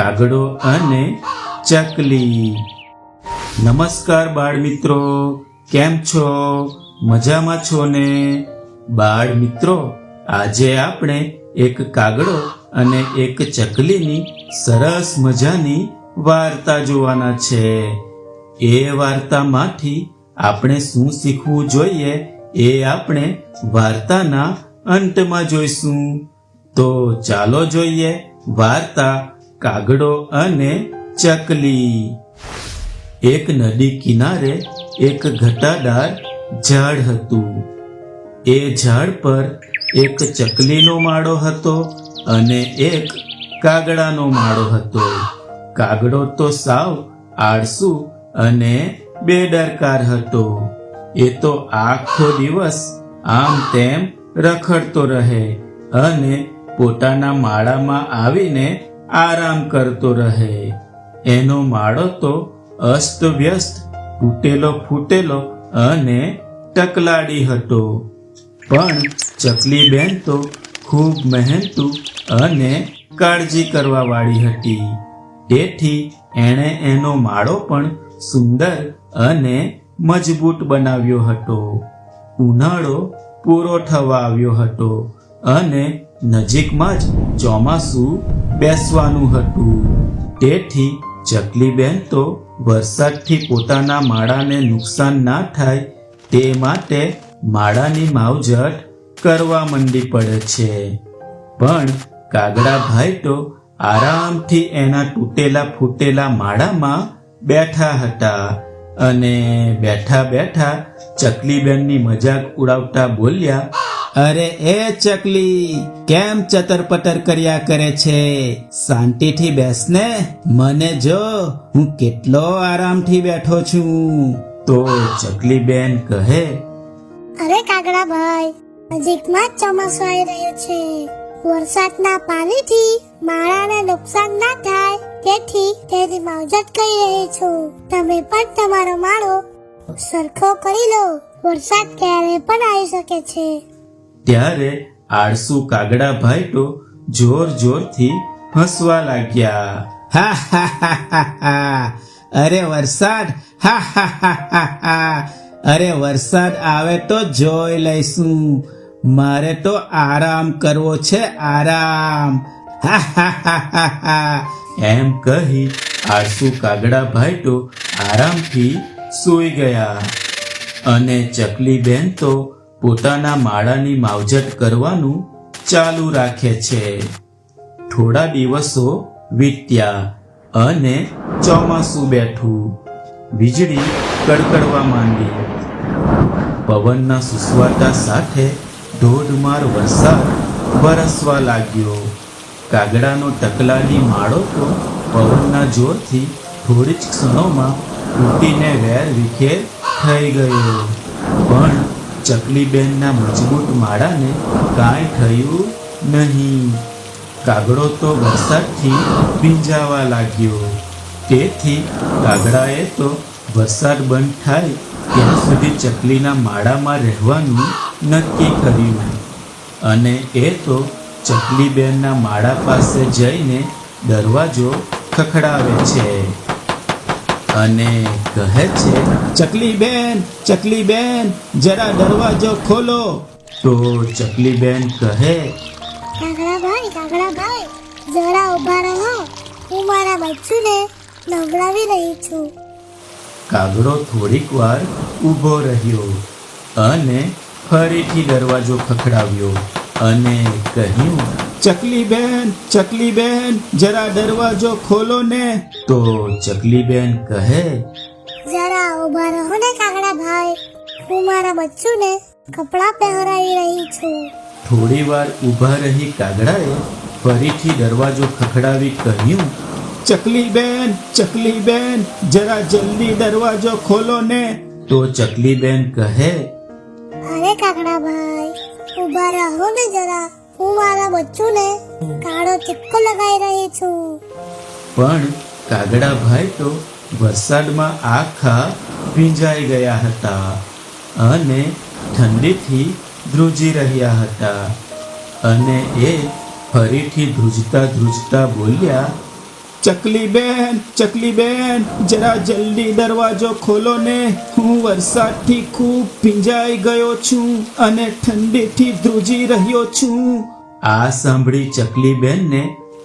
કાગડો અને ચકલી. નમસ્કાર બાળ મિત્રો, કેમ છો? મજામાં છો ને? બાળ મિત્રો, આજે આપણે એક કાગડો અને એક ચકલીની સરસ મજાની વાર્તા જોવાના છે. એ વાર્તામાંથી આપણે શું શીખવું જોઈએ એ આપણે વાર્તાના અંતમાં જોઈશું. તો ચાલો જોઈએ વાર્તા કાગડો અને ચકલી. એક નદી કિનારે એક ઘટાદાર ઝાડ હતું. એ ઝાડ પર એક ચકલીનો માળો હતો અને એક કાગડાનો માળો હતો. કાગડો તો સાવ આળસુ અને બેદરકાર હતો. એ તો આખો દિવસ આમ તેમ રખડતો રહે અને પોતાના માળામાં આવીને આરામ કરતો રહે. એનો માળો તો અસ્તવ્યસ્ત, તૂટેલો ફૂટેલો અને ટકલાડી હતો. પણ ચકલી બેન તો ખૂબ મહેનતુ અને કાળજી કરવા વાળી હતી. તેથી એણે એનો માળો પણ સુંદર અને મજબૂત બનાવ્યો હતો. ઉનાળો પૂરો થવા આવ્યો હતો અને નજીકમાં જ ચોમાસું બેસવાનું હતું. તેથી ચકલીબેન તો વરસાદથી પોતાના માળાને નુકસાન ના થાય તે માટે માળાની માવજત કરવા માંડી પડે છે. પણ કાગડા ભાઈ તો આરામથી એના તૂટેલા ફૂટેલા માળામાં બેઠા હતા અને બેઠા બેઠા ચકલીબેનની મજાક ઉડાવતા બોલ્યા, અરે એ ચકલી, કેમ ચતરપટર કર્યા કરે છે? શાંતિથી બેસને, મને જો, હું કેટલો આરામથી બેઠો છું. તો ચકલીબેન કહે, અરે કાગડા ભાઈ, નજીકમાં જ ચોમાસું આવી રહ્યું છે. વરસાદના પાણીથી માળાને નુકસાન ના થાય તેથી તેની માવજત કરી રહી છું. તમે પણ તમારો માળો સરખો કરી લો, વરસાદ ક્યારે પણ આવી શકે છે. ત્યારે આળસુ કાગડા ભાઈ તો જોર જોરથી હસવા લાગ્યા. હા હા હા હા હા, અરે વરસાદ, હા હા હા હા હા, અરે વરસાદ આવે તો જોઈ લઈશું. મારે તો આરામ કરવો છે, આરામ. હા હા હા હા હા. એમ કહી આળસુ કાગડા ભાઈ તો આરામથી સૂઈ ગયા અને ચકલીબેન તો પોતાના માળાની માવજત કરવાનું ચાલુ રાખે છે. થોડા દિવસો વીત્યા અને ચોમાસું બેઠું. વીજળી કડકડવા માંડી. પવનના સુસવાટા સાથે ધોધમાર વરસાદ વરસવા લાગ્યો. કાગડાનો ટકલાડી માળો તો પવનના જોરથી થોડી જ ક્ષણોમાં તૂટીને વેર વિખેર થઈ ગયો. પણ ચકલીબેનના મજબૂત માળાને કાંઈ થયું નહીં. કાગડો તો વરસાદથી ભીંજાવા લાગ્યો. તેથી કાગડાએ તો વરસાદ બંધ થાય ત્યાં સુધી ચકલીના માળામાં રહેવાનું નક્કી કર્યું અને એ તો ચકલીબેનના માળા પાસે જઈને દરવાજો ખખડાવે છે અને કહે છે, ચકલીબેન, ચકલીબેન, જરા દરવાજો ખોલો. તો ચકલીબેન કહે, કાગડા ભાઈ, જરા ઊભા રહો, હું મારા બચ્ચુને નવડાવી રહી છું. કાગડો થોડીક વાર ઊભો રહ્યો અને ફરીથી દરવાજો ખખડાવ્યો અને કહ્યું, ચકલીબેન, ચકલીબેન, જરા દરવાજો ખોલો ને. તો ચકલીબેન કહે, જરા ઊભા રહો ને કાગડા ભાઈ, હું મારા બચ્ચુને કપડાં પહેરાવી રહી છું. થોડી વાર ઊભા રહી કાગડાએ ફરીથી દરવાજો ખખડાવી કહ્યું, ચકલીબેન, ચકલીબેન, જરા જલ્દી દરવાજો ખોલો ને. તો ચકલીબેન કહે, અરે કાગડા ભાઈ, ઊભા રહો ને જરા, હું મારા બચ્ચુને કાળો ટીપકો લગાવી રહી છું. પણ કાગડા ભાઈ તો વરસાદમાં આખા ભીંજાઈ ગયા હતા અને ઠંડીથી ધ્રુજી રહ્યા હતા અને એ ફરીથી ધ્રુજતા ધ્રુજતા બોલ્યા, ચકલી બેન જરા જલ્દી દરવાજો ખોલો ને, હું વરસાદથી ખૂબ ભીંજાઈ ગયો છું અને ઠંડીથી ધ્રુજી રહ્યો છું. આ સાંભળી ચકલી બેનને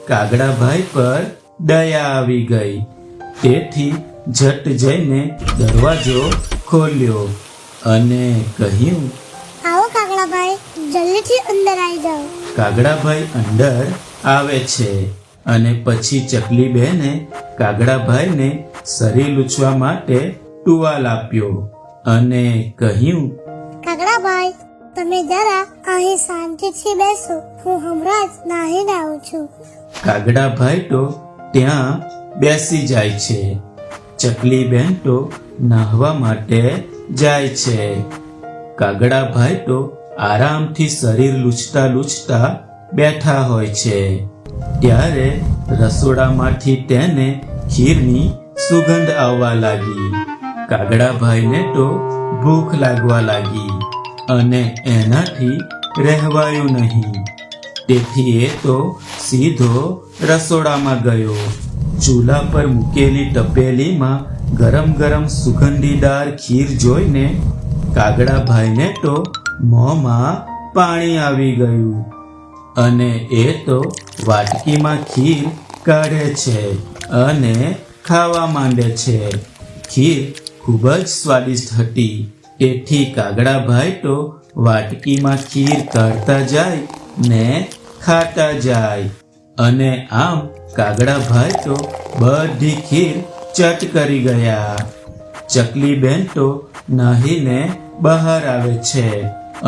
કાગડાભાઈ પર દયા આવી ગઈ. તેથી ઝટ જઈને દરવાજો ખોલ્યો અને કહ્યું, આવો કાગડાભાઈ, જલ્દીથી અંદર આવી જાઓ. કાગડાભાઈ અંદર આવે છે અને પછી ચકલી બેને કાગડાભાઈને શરીર લૂછવા માટે ટુવાલ આપ્યો અને કહ્યું, કાગડાભાઈ, તમે જરા અહીં શાંતિથી બેસો, હું હમણાં જ નાહીને આવું છું. કાગડાભાઈ તો ત્યાં બેસી જાય છે. ચકલી બેન તો નાહવા માટે જાય છે. કાગડાભાઈ તો આરામથી શરીર લૂછતા લૂછતા બેઠા હોય છે. ત્યારે રસોડામાંથી તેને ખીરની સુગંધ આવવા લાગી. કાગડાભાઈને તો ભૂખ લાગવા લાગી અને એનાથી રહેવાયું નહીં. તેથી એ તો સીધો રસોડામાં ગયો. ચૂલા પર મૂકેલી તપેલીમાં ગરમ ગરમ સુગંધીદાર ખીર જોઈને કાગડાભાઈને તો મોંમાં પાણી આવી ગયું અને એ તો વાટકીમાં ખીર કાઢે છે અને ખાવા માંડે છે. ખીર ખૂબ જ સ્વાદિષ્ટ હતી. તેથી કાગડાભાઈ તો વાટકીમાં ખીર કાઢતા જાય ને ખાતા જાય અને આમ કાગડાભાઈ તો બધી ખીર ચટ કરી ગયા. ચકલી બેન તો નાહીને બહાર આવે છે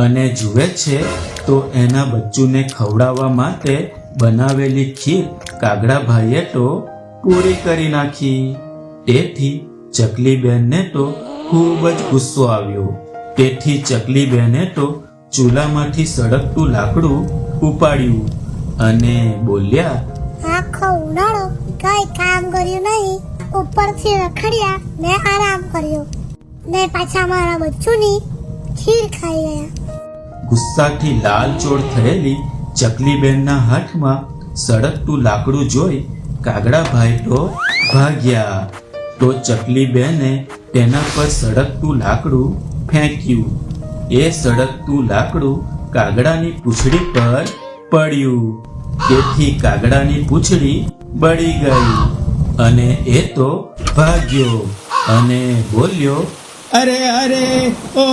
અને જુએ છે તો એના બચ્ચુને ખવડાવવા માટે બનાવેલી ખીર કાગડાભાઈએ તો પૂરી કરી નાખી. તેથી ચકલી બેનને તો ખૂબ જ ગુસ્સો આવ્યો. તેથી ચકલી બેને તો ચૂલામાંથી સળગતું લાકડું ઉપાડ્યું અને બોલ્યા, આખો ઉનાળો કઈ કામ કર્યું નહીં, ઉપરથી રખડ્યા ને આરામ કર્યો ને પાછા મારા બચ્ચુની ખીર ખાઈ ગયા. ગુસ્સાથી લાલચોળ થયેલી ચકલીબેનના હાથમાં સળગતું લાકડું જોઈ કાગડાભાઈ તો ભાગ્યા. તો ચકલીબેને તેના પર સળગતું લાકડું ફેંક્યું. એ સળગતું લાકડું કાગડાની પૂંછડી પર પડ્યું. તેથી કાગડાની પૂંછડી બળી ગઈ અને એ તો ભાગ્યો અને બોલ્યો, અરે અરે, ઓ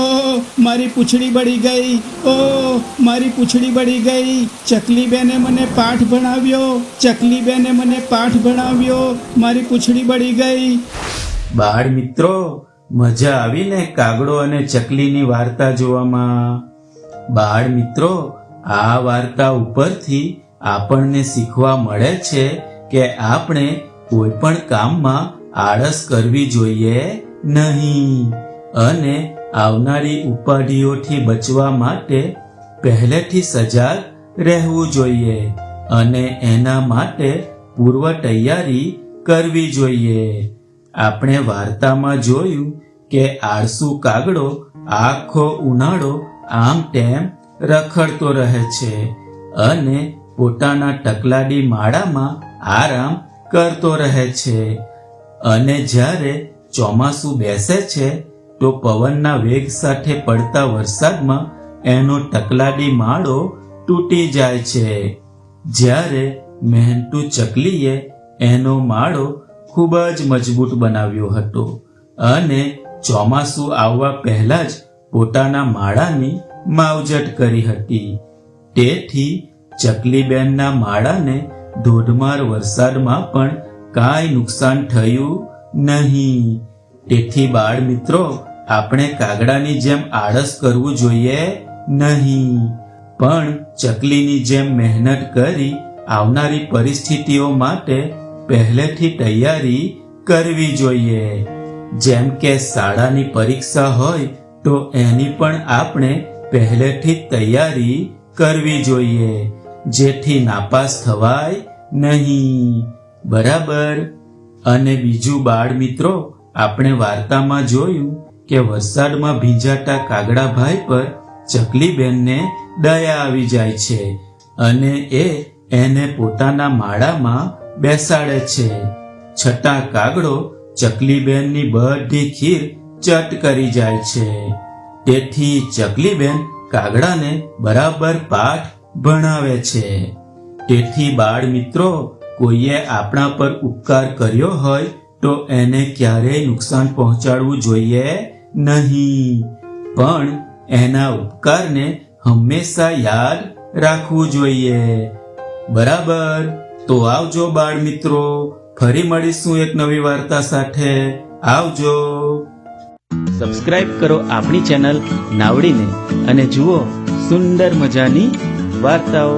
મારી પૂંછડી બળી ગઈ, ઓ મારી પૂંછડી બળી ગઈ. ચકલીબેને મને પાઠ ભણાવ્યો, ચકલીબેને મને પાઠ ભણાવ્યો, મારી પૂંછડી બળી ગઈ. બાળ મિત્રો, મજા આવીને કાગડો અને ચકલીની વાર્તા જોવામાં. બાળ મિત્રો, આ વાર્તા ઉપરથી આપણને શીખવા મળે છે કે આપણે કોઈ પણ કામમાં આળસ કરવી જોઈએ નહીં અને આવનારી ઉપાધિઓથી બચવા માટે પહેલેથી સજાગ રહેવું જોઈએ અને એના માટે પૂર્વ તૈયારી કરવી જોઈએ. આપણે વાર્તામાં જોયું કે આળસુ કાગડો આખો ઉનાળો આમ તેમ રખડતો રહે છે અને પોતાના ટકલાડી માળામાં આરામ કરતો રહે છે અને જ્યારે ચોમાસું બેસે છે તો પવનના વેગ સાથે પડતા વરસાદમાં એનો ટકલાડી માળો તૂટી જાય છે. જ્યારે મહેનતુ ચકલીએ એનો માળો ખૂબ જ મજબૂત બનાવ્યો હતો અને ચોમાસું આવવા પહેલા જ પોતાના માળાની માવજત કરી હતી. તેથી ચકલીબેનના માળાને ધોધમાર વરસાદમાં પણ કાંઈ નુકસાન થયું નહીં. તેથી બાળ મિત્રો, આપણે કાગડાની જેમ આળસ કરવું જોઈએ નહીં, પણ ચકલીની જેમ મહેનત કરી આવનારી પરિસ્થિતિઓ માટે પહેલેથી તૈયારી કરવી જોઈએ. જેમ કે શાળાની પરીક્ષા હોય તો એની પણ આપણે પહેલેથી જ તૈયારી કરવી જોઈએ, જેથી નાપાસ થવાય નહીં. બરાબર. અને બીજું બાળ મિત્રો, આપણે વાર્તામાં જોયું કે વરસાદમાં ભીંજાતા કાગડાભાઈ પર ચકલીબેનને દયા આવી જાય છે અને એને પોતાના માળામાં બેસાડે છે. છઠ્ઠા કાગડો ચકલીબેનની બધી ખીર ચટ કરી જાય છે. તેથી ચકલીબેન કાગડાને બરાબર પાઠ ભણાવે છે. તેથી બાળ મિત્રો, કોઈએ આપણા પર ઉપકાર કર્યો હોય તો એને ક્યારેય નુકસાન પહોંચાડવું જોઈએ નહીં, પણ એના ઉપકારને હંમેશા યાદ રાખવું જોઈએ. બરાબર? તો આવજો બાળ મિત્રો, ફરી મળીશું એક નવી વાર્તા સાથે. આવજો. સબસ્ક્રાઇબ કરો આપણી ચેનલ નાવડીને અને જુઓ સુંદર મજાની વાર્તાઓ.